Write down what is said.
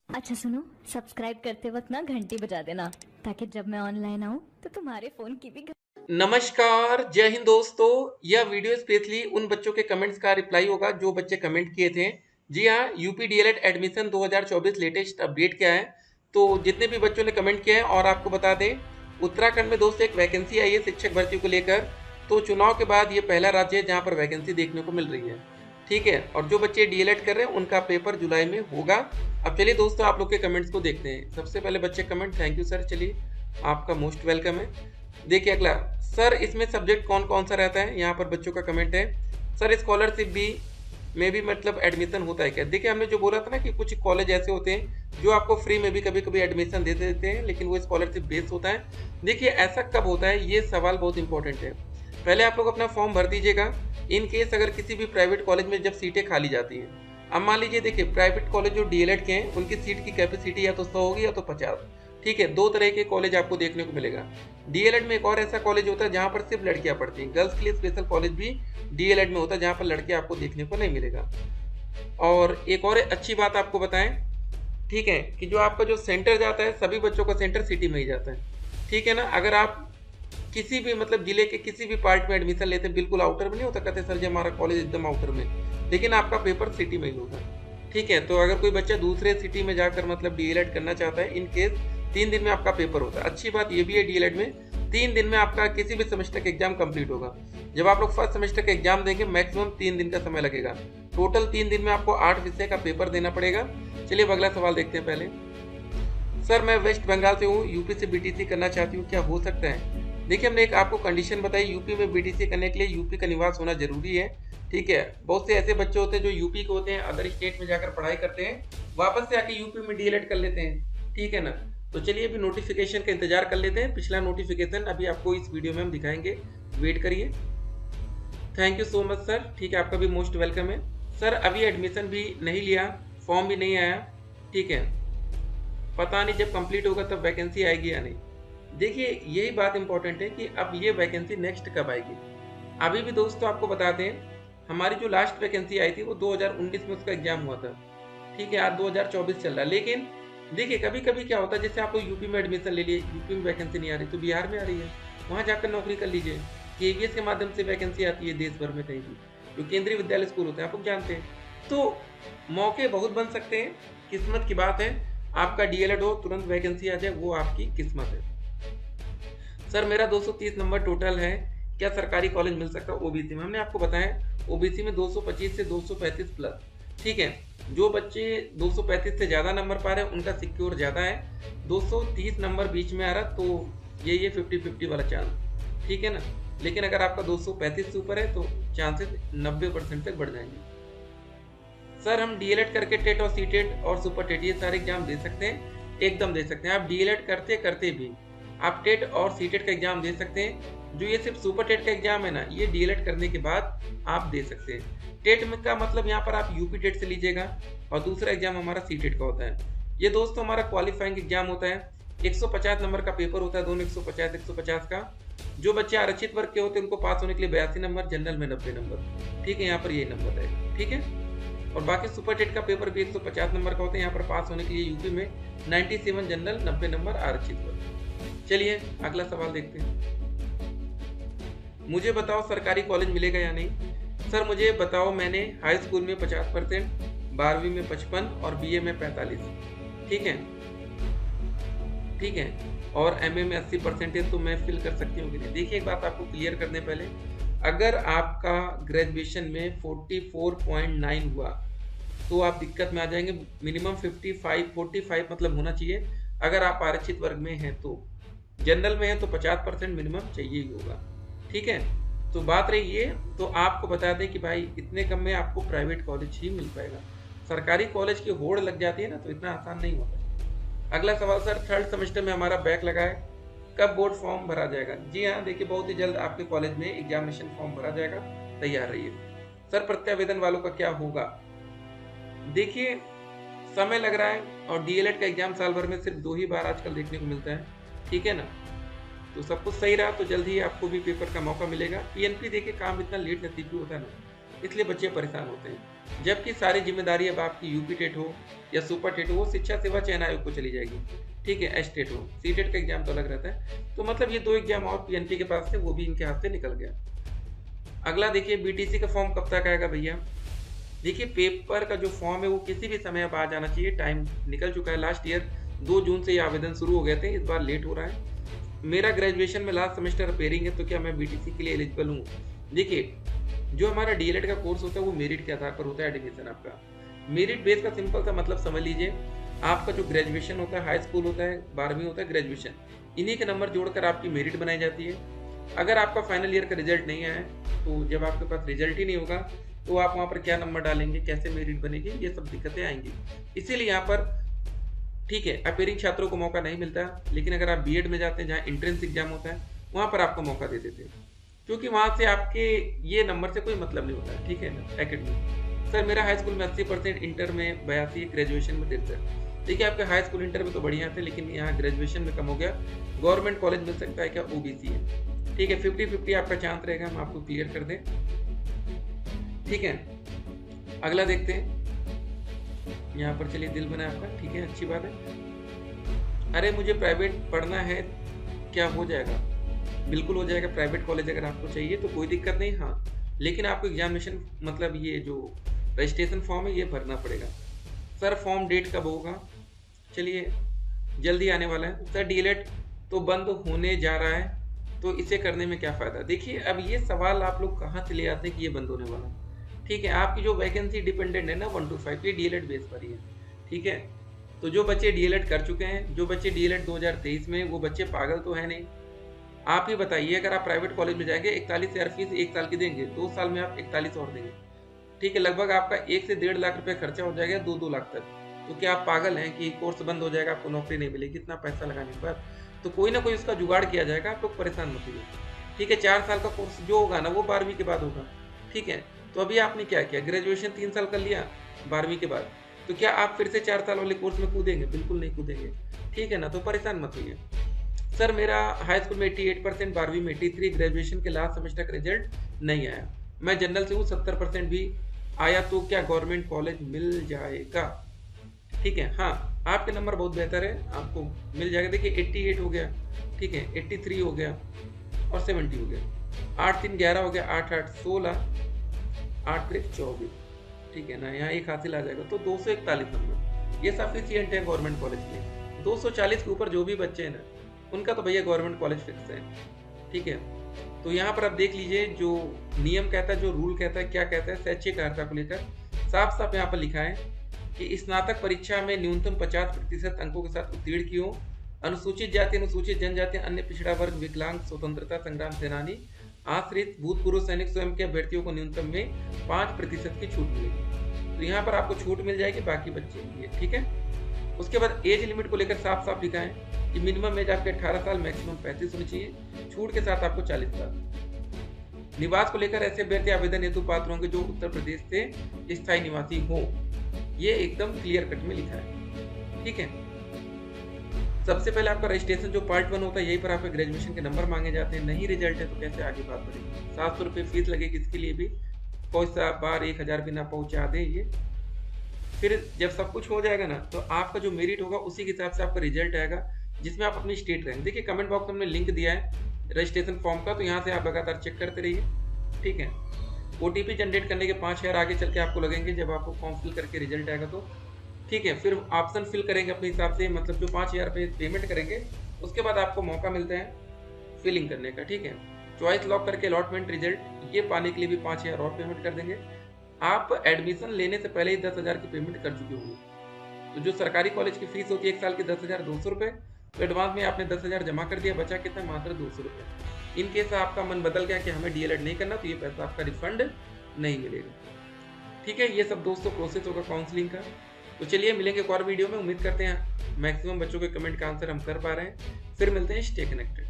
अच्छा सुनो, सब्सक्राइब करते वक्त ना घंटी बजा देना ताकि जब मैं ऑनलाइन आऊँ तो तुम्हारे फोन की भी नमस्कार, जय हिंद दोस्तों। यह वीडियो स्पेशली उन बच्चों के कमेंट्स का रिप्लाई होगा जो बच्चे कमेंट किए थे। जी हाँ, UP DElEd admission 2024 latest update क्या है। तो जितने भी बच्चों ने कमेंट किया है, और आपको बता दें, उत्तराखंड में दोस्तों एक वैकेंसी आई है शिक्षक भर्ती को लेकर। तो चुनाव के बाद ये पहला राज्य है जहाँ पर वैकेंसी देखने को मिल रही है। ठीक है, और जो बच्चे डीएलएड कर रहे हैं उनका पेपर जुलाई में होगा। अब चलिए दोस्तों, आप लोग के कमेंट्स को देखते हैं। सबसे पहले बच्चे कमेंट, थैंक यू सर, चलिए आपका मोस्ट वेलकम है। देखिए अगला, सर इसमें सब्जेक्ट कौन कौन सा रहता है। यहाँ पर बच्चों का कमेंट है, सर स्कॉलरशिप भी में भी मतलब एडमिशन होता है क्या। देखिए हमने जो बोला था ना कि कुछ कॉलेज ऐसे होते हैं जो आपको फ्री में भी कभी कभी एडमिशन दे देते हैं, लेकिन वो स्कॉलरशिप बेस्ड होता है। देखिए ऐसा कब होता है, ये सवाल बहुत इंपॉर्टेंट है। पहले आप लोग अपना फॉर्म भर दीजिएगा। इन केस अगर किसी भी प्राइवेट कॉलेज में जब सीटें खाली जाती हैं, अब मान लीजिए, देखिए प्राइवेट कॉलेज जो डीएलएड के हैं उनकी सीट की कैपेसिटी या तो 100 होगी या तो 50। ठीक है, दो तरह के कॉलेज आपको देखने को मिलेगा। डीएलएड में एक और ऐसा कॉलेज होता है जहाँ पर सिर्फ लड़कियां पढ़ती हैं, गर्ल्स के लिए स्पेशल कॉलेज भी डीएलएड में होता है जहाँ पर लड़के आपको देखने को नहीं मिलेगा। और एक और अच्छी बात आपको बताएं, ठीक है, कि जो आपका जो सेंटर जाता है सभी बच्चों का सेंटर सिटी में ही जाता है। ठीक है ना, अगर आप किसी भी मतलब जिले के किसी भी पार्ट में एडमिशन लेते हैं, बिल्कुल आउटर में नहीं होता, कहते सर जी हमारा कॉलेज एकदम आउटर में, लेकिन आपका पेपर सिटी में ही होगा। ठीक है, तो अगर कोई बच्चा दूसरे सिटी में जाकर मतलब डीएलएड करना चाहता है, इन केस 3 दिन में आपका पेपर होता है। अच्छी बात ये भी है डीएलएड में 3 दिन में आपका किसी भी सेमेस्टर का एग्जाम कंप्लीट होगा। जब आप लोग फर्स्ट सेमेस्टर का एग्जाम देंगे मैक्सिमम 3 दिन का समय लगेगा। टोटल 3 दिन में आपको 8 विषय का पेपर देना पड़ेगा। चलिए अब अगला सवाल देखते हैं। पहले, सर मैं वेस्ट बंगाल से हूँ, यूपी से बीटीसी करना चाहती हूँ, क्या हो सकता है। देखिए हमने एक आपको कंडीशन बताई, यूपी में बीटीसी करने के लिए यूपी का निवास होना जरूरी है। ठीक है, बहुत से ऐसे बच्चे होते हैं जो यूपी के होते हैं, अदर स्टेट में जाकर पढ़ाई करते हैं, वापस से आके यूपी में डीएलएड कर लेते हैं। ठीक है ना, तो चलिए अभी नोटिफिकेशन का इंतजार कर लेते हैं। पिछला नोटिफिकेशन अभी आपको इस वीडियो में हम दिखाएंगे, वेट करिए। Thank you so much sir, ठीक है, आपका भी मोस्ट वेलकम है। सर अभी एडमिशन भी नहीं लिया, फॉर्म भी नहीं आया। ठीक है, पता नहीं जब कंप्लीट होगा तब वैकेंसी आएगी या नहीं। देखिए यही बात इंपॉर्टेंट है कि अब ये वैकेंसी नेक्स्ट कब आएगी। अभी भी दोस्तों आपको बताते हैं, हमारी जो लास्ट वैकेंसी आई थी वो 2019 में उसका एग्जाम हुआ था। ठीक है, आज 2024 चल रहा है, लेकिन देखिए कभी कभी क्या होता है, जैसे आप लोग यूपी में एडमिशन ले लिए, यूपी में वैकेंसी नहीं आ रही तो बिहार में आ रही है, वहाँ जाकर नौकरी कर लीजिए। केवीएस के माध्यम से वैकेंसी आती है देश भर में कहीं भी, जो केंद्रीय विद्यालय स्कूल होते हैं, आप लोग जानते हैं। तो मौके बहुत बन सकते हैं, किस्मत की बात है। आपका डीएलएड हो तुरंत वैकेंसी आ जाए, वो आपकी किस्मत है। सर मेरा 230 नंबर टोटल है, क्या सरकारी कॉलेज मिल सकता है ओबीसी में। हमने आपको बताया ओबीसी में 225 से 235 प्लस। ठीक है, जो बच्चे 235 से ज़्यादा नंबर पा रहे हैं उनका सिक्योर ज़्यादा है। 230 नंबर बीच में आ रहा तो ये 50-50 वाला चांस। ठीक है ना, लेकिन अगर आपका 235 से ऊपर है तो चांसेस 90% तक बढ़ जाएंगे। सर हम डीएलएड करके टेट और सीटेट और सुपर टेट ये सारे एग्जाम दे सकते हैं, एकदम दे सकते हैं। आप डीएलएड करते करते भी आप टेट और सीटेट का एग्जाम दे सकते हैं। जो ये सिर्फ सुपर टेट का एग्जाम है ना, ये डीएलएड करने के बाद आप दे सकते हैं। टेट में का मतलब यहाँ पर आप यूपी टेट से लीजिएगा, और दूसरा एग्जाम हमारा सीटेट का होता है। ये दोस्तों हमारा क्वालिफाइंग एग्जाम होता है, 150 नंबर का पेपर होता है, दोनों 150 का। जो बच्चे आरक्षित वर्ग के होते हैं उनको पास होने के लिए 82 नंबर, जनरल में 90 नंबर। ठीक है, यहाँ पर ये नंबर है। ठीक है, और बाकी सुपर टेट का पेपर भी 150 नंबर का होता है। यहाँ पर पास होने के लिए यूपी में 97 जनरल, 90 नंबर आरक्षित वर्ग। चलिए अगला सवाल देखते हैं। मुझे बताओ सरकारी कॉलेज मिलेगा या नहीं। सर मुझे बताओ, मैंने हाई स्कूल में 50%, 12वीं में 55 और बीए में 45। ठीक है, ठीक है, और एमए में 80% तो मैं फिल कर सकती हूँ कि नहीं। देखिए एक बात आपको क्लियर करने पहले, अगर आपका ग्रेजुएशन में 44.9 हुआ तो आप दिक्कत में आ जाएंगे। मिनिमम 45 मतलब होना चाहिए। अगर आप आरक्षित वर्ग में हैं तो, जनरल में है तो 50% मिनिमम चाहिए ही होगा। ठीक है, तो बात रही ये, तो आपको बता दें कि भाई इतने कम में आपको प्राइवेट कॉलेज ही मिल पाएगा। सरकारी कॉलेज की होड़ लग जाती है ना, तो इतना आसान नहीं होता। अगला सवाल, सर थर्ड सेमेस्टर में हमारा बैक लगा है, कब बोर्ड फॉर्म भरा जाएगा। जी हाँ, देखिए बहुत ही जल्द आपके कॉलेज में एग्जामिनेशन फॉर्म भरा जाएगा, तैयार रहिए। सर प्रत्यावेदन वालों का क्या होगा। देखिए समय लग रहा है, और डीएलएड का एग्जाम साल भर में सिर्फ 2 ही बार आजकल देखने को मिलता है। ठीक है ना, तो सब कुछ सही रहा तो जल्द ही आपको भी पेपर का मौका मिलेगा। पीएनपी देखिए काम इतना लेट नतीब होता है ना, इसलिए बच्चे परेशान होते हैं। जबकि सारी जिम्मेदारी अब आपकी यूपी टेट हो या सुपर टेट हो, वो शिक्षा सेवा चयन आयोग को चली जाएगी, ठीक है। एस टेट हो, सी टेट का एग्जाम तो अलग रहता है। तो मतलब ये 2 एग्जाम और पीएनपी के पास थे, वो भी इनके हाथ से निकल गया। अगला देखिए, बीटीसी का फॉर्म कब तक आएगा भैया। देखिए, पेपर का जो फॉर्म है वो किसी भी समय अब आ जाना चाहिए, टाइम निकल चुका है। लास्ट ईयर 2 जून से ये आवेदन शुरू हो गए थे, इस बार लेट हो रहा है। मेरा ग्रेजुएशन में लास्ट सेमेस्टर रिपेयरिंग है, तो क्या मैं बीटीसी के लिए एलिजिबल हूँ? देखिए, जो हमारा डीएलएड का कोर्स होता है वो मेरिट के आधार पर होता है एडमिशन आपका। मेरिट बेस का सिंपल सा मतलब समझ लीजिए, आपका जो ग्रेजुएशन होता है, हाई स्कूल होता है, 12वीं होता है, ग्रेजुएशन, इन्हीं के नंबर जोड़कर आपकी मेरिट बनाई जाती है। अगर आपका फाइनल ईयर का रिजल्ट नहीं आया, तो जब आपके पास रिजल्ट ही नहीं होगा तो आप वहाँ पर क्या नंबर डालेंगे, कैसे मेरिट बनेगी, ये सब दिक्कतें आएंगी। इसीलिए यहाँ पर ठीक है, अपीयरिंग छात्रों को मौका नहीं मिलता, लेकिन अगर आप बीएड में जाते हैं जहाँ एंट्रेंस एग्जाम होता है, वहाँ पर आपको मौका दे देते हैं, क्योंकि वहाँ से आपके ये नंबर से कोई मतलब नहीं होता है, ठीक है ना। एकेडमिक सर मेरा हाई स्कूल में 80%, इंटर में 82, ग्रेजुएशन में 63। देखिए, आपके हाई स्कूल इंटर में तो बढ़िया थे, लेकिन यहाँ ग्रेजुएशन में कम हो गया। गवर्नमेंट कॉलेज मिल सकता है क्या? ओबीसी है, ठीक है। 50-50 आपका चांस रहेगा, हम आपको क्लियर कर दें, ठीक है। अगला देखते हैं, यहाँ पर चलिए दिल बना आपका, ठीक है, अच्छी बात है। अरे मुझे प्राइवेट पढ़ना है, क्या हो जाएगा? बिल्कुल हो जाएगा। प्राइवेट कॉलेज अगर आपको चाहिए तो कोई दिक्कत नहीं, हाँ, लेकिन आपको एग्जामिनेशन मतलब ये जो रजिस्ट्रेशन फॉर्म है ये भरना पड़ेगा। सर फॉर्म डेट कब होगा? चलिए जल्दी आने वाला है। सर डीएलएड तो बंद होने जा रहा है, तो इसे करने में क्या फ़ायदा? देखिए, अब ये सवाल आप लोग कहाँ से ले आते हैं कि ये बंद होने वाला है, ठीक है। आपकी जो वैकेंसी डिपेंडेंट है ना 1 to 5, ये डीएलएड बेस पर ही है, ठीक है। तो जो बच्चे डीएलएड कर चुके हैं, जो बच्चे डीएलएड 2023 में, वो बच्चे पागल तो है नहीं। आप ही बताइए, अगर आप प्राइवेट कॉलेज में जाएंगे 41,000 फीस 1 साल की देंगे, 2 साल में आप 41 और देंगे, ठीक है। लगभग आपका 1 से 1.5 लाख रुपये खर्चा हो जाएगा, 2-2 लाख तक। तो क्या आप पागल हैं कि कोर्स बंद हो जाएगा, आपको नौकरी नहीं मिलेगी इतना पैसा लगाने पर? तो कोई ना कोई उसका जुगाड़ किया जाएगा, आप लोग परेशान मत होइए, ठीक है। 4 साल का कोर्स जो होगा ना वो 12वीं के बाद होगा, ठीक है। तो अभी आपने क्या किया, ग्रेजुएशन 3 साल कर लिया 12वीं के बाद, तो क्या आप फिर से 4 साल वाले कोर्स में कूदेंगे? बिल्कुल नहीं कूदेंगे, ठीक है ना। तो परेशान मत होइए। सर मेरा हाई स्कूल में 88%, 12वीं में 83, ग्रेजुएशन के लास्ट सेमेस्टर का रिजल्ट नहीं आया, मैं जनरल से हूँ, 70% भी आया, तो क्या गवर्नमेंट कॉलेज मिल जाएगा? ठीक है, हाँ, आपके नंबर बहुत बेहतर है, आपको मिल जाएगा। देखिए 88 हो गया, ठीक है, 83 हो गया और 70 हो गया, 8 3 11 हो गया, 8 8 16, 8 3 24, ठीक है ना। यहाँ एक हासिल आ जाएगा, तो 241 नंबर ये सफिशियंट है गवर्नमेंट कॉलेज के। 240 के ऊपर जो भी बच्चे हैं ना, उनका तो भैया गवर्नमेंट कॉलेज फिक्स है, ठीक है। तो यहाँ पर आप देख लीजिए, जो नियम कहता है, जो रूल कहता है, क्या कहता है शैक्षिक अर्हता को लेकर, साफ साफ यहाँ पर लिखा है कि स्नातक परीक्षा में न्यूनतम 50% अंकों के साथ उत्तीर्ण की हो, अनुसूचित जाति, अनुसूचित जनजाति, अन्य पिछड़ा वर्ग, विकलांग, स्वतंत्रता संग्राम सेनानी, आश्रित, भूतपूर्व सैनिक, स्वयं के अभ्यर्थियों को न्यूनतम में 5% की छूट मिलेगी। तो यहाँ पर आपको छूट मिल जाएगी, बाकी बच्चे लिए, ठीक है। उसके बाद एज लिमिट को लेकर साफ साफ लिखा है कि मिनिमम एज आपके 18 साल, मैक्सिमम 35 होनी चाहिए, छूट के साथ आपको 40 साल। निवास को लेकर ऐसे अभ्यर्थी आवेदन हेतु पात्र होंगे जो उत्तर प्रदेश से स्थायी निवासी हो, ये एकदम क्लियर कट में लिखा है, ठीक है। सबसे पहले आपका रजिस्ट्रेशन जो पार्ट 1 होता है, यहीं पर आपके ग्रेजुएशन के नंबर मांगे जाते हैं। नहीं रिजल्ट है तो कैसे आगे बात बढ़ेगी? 700 रुपये फीस लगेगी, इसके लिए भी कोई सा बार 1000 भी ना पहुंचा दे ये। फिर जब सब कुछ हो जाएगा ना, तो आपका जो मेरिट होगा उसी के हिसाब से आपका रिजल्ट आएगा, जिसमें आप अपनी स्टेट रैंक, देखिए कमेंट बॉक्स में हमने लिंक दिया है रजिस्ट्रेशन फॉर्म का, तो यहाँ से आप लगातार चेक करते रहिए, ठीक है। OTP जनरेट करने के 5000 आगे चल के आपको लगेंगे जब आपको फॉर्म फिल करके रिजल्ट आएगा तो, ठीक है। फिर ऑप्शन फिल करेंगे अपने हिसाब से, मतलब जो 5000 रुपये पेमेंट करेंगे, उसके बाद आपको मौका मिलता है फिलिंग करने का, ठीक है। चॉइस लॉक करके अलॉटमेंट रिजल्ट ये पाने के लिए भी 5000 और पेमेंट कर देंगे। आप एडमिशन लेने से पहले ही 10,000 की पेमेंट कर चुके होंगे। तो जो सरकारी कॉलेज की फीस होती है 1 साल की 10,200 रुपये, तो एडवांस में आपने 10,000 जमा कर दिया, बचा कितना? मात्र 200 रुपये। इन केस आपका मन बदल गया कि हमें डीएलएड नहीं करना, तो ये पैसा आपका रिफंड नहीं मिलेगा, ठीक है। ये सब दोस्तों प्रोसेस होगा काउंसलिंग का। तो चलिए मिलेंगे एक और वीडियो में, उम्मीद करते हैं मैक्सिमम बच्चों के कमेंट का आंसर हम कर पा रहे हैं। फिर मिलते हैं, स्टे कनेक्टेड।